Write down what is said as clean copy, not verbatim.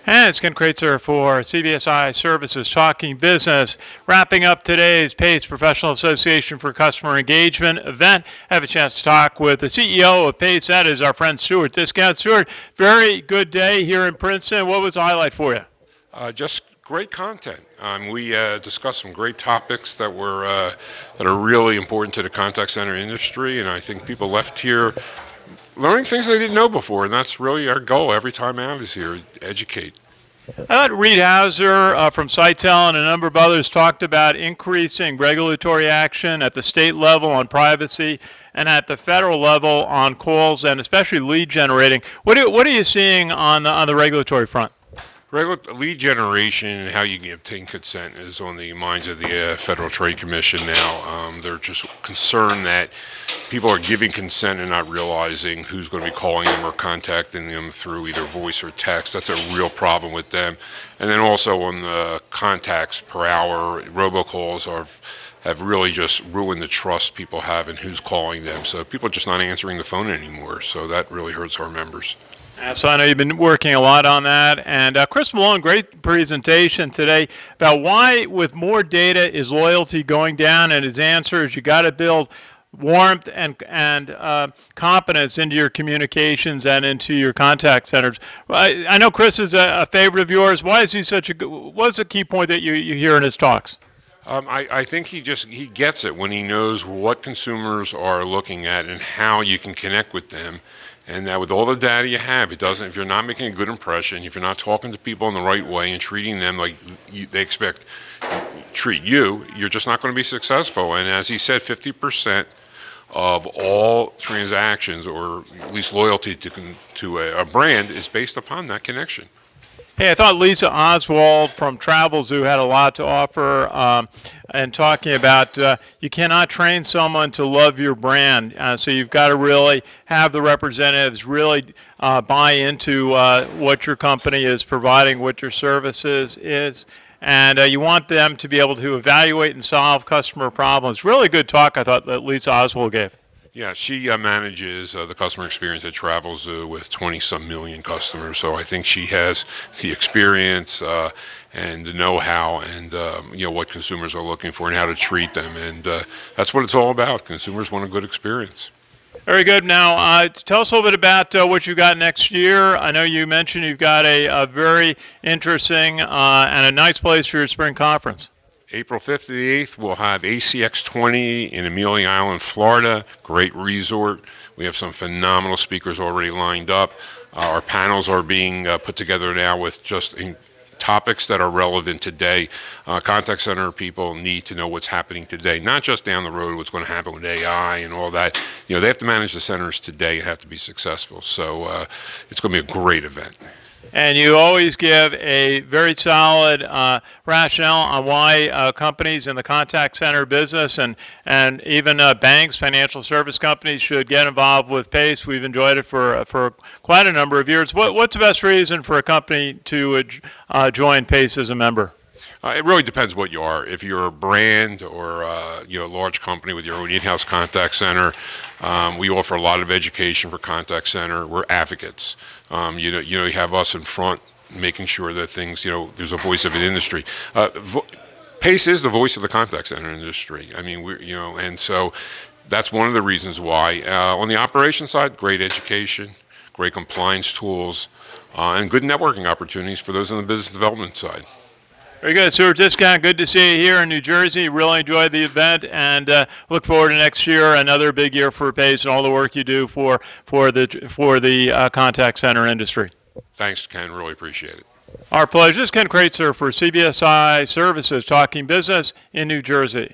And it's Ken Kraetzer for CBSIServices Talking Business. Wrapping up today's PACE Professional Association for Customer Engagement event. I have a chance to talk with the CEO of PACE. That is our friend Stuart. Stuart, very good day here in Princeton. What was the highlight for you? Just great content. We discussed some great topics that are really important to the contact center industry, and I think people left here learning things they didn't know before, and that's really our goal every time out is here, educate. I thought Reed Hauser from Sitel and a number of others talked about increasing regulatory action at the state level on privacy and at the federal level on calls and especially lead generating. What are you seeing on the regulatory front? Lead generation and how you can obtain consent is on the minds of the Federal Trade Commission now. They're just concerned that people are giving consent and not realizing who's going to be calling them or contacting them through either voice or text. That's a real problem with them. And then also on the contacts per hour, robocalls have really just ruined the trust people have in who's calling them. So people are just not answering the phone anymore. So that really hurts our members. So I know you've been working a lot on that. And Chris Malone, great presentation today about why with more data is loyalty going down, and his answer is you got to build warmth and confidence into your communications and into your contact centers. I know Chris is a favorite of yours. Why is he such a good, what's the key point that you hear in his talks? I think he gets it when he knows what consumers are looking at and how you can connect with them. And that with all the data you have, if you're not making a good impression, if you're not talking to people in the right way and treating them like they expect treat you, you're just not going to be successful. And as he said, 50% of all transactions, or at least loyalty to a brand, is based upon that connection. Hey, I thought Lisa Oswald from TravelZoo had a lot to offer and talking about you cannot train someone to love your brand. So you've got to really have the representatives really buy into what your company is providing, what your services is. And you want them to be able to evaluate and solve customer problems. Really good talk, I thought, that Lisa Oswald gave. Yeah, she manages the customer experience at TravelZoo with 20-some million customers. So I think she has the experience and the know-how and what consumers are looking for and how to treat them. And that's what it's all about. Consumers want a good experience. Very good. Now, tell us a little bit about what you've got next year. I know you mentioned you've got a very interesting and a nice place for your spring conference. April 5th to the 8th, we'll have ACX 20 in Amelia Island, Florida. Great resort. We have some phenomenal speakers already lined up. Our panels are being put together now with just topics that are relevant today. Contact center people need to know what's happening today, not just down the road, what's going to happen with AI and all that. They have to manage the centers today and have to be successful. So it's going to be a great event. And you always give a very solid rationale on why companies in the contact center business and even banks, financial service companies should get involved with PACE. We've enjoyed it for quite a number of years. What's the best reason for a company to join PACE as a member? It really depends what you are. If you're a brand or a large company with your own in-house contact center, we offer a lot of education for contact center. We're advocates. You have us in front, making sure that things, there's a voice of an industry. PACE is the voice of the contact center industry. I mean, and so that's one of the reasons why. On the operations side, great education, great compliance tools, and good networking opportunities for those on the business development side. Very good. Stuart, good to see you here in New Jersey. Really enjoyed the event and look forward to next year, another big year for PACE and all the work you do for the contact center industry. Thanks, Ken. Really appreciate it. Our pleasure. This is Ken Kraetzer for CBSIServices Talking Business in New Jersey.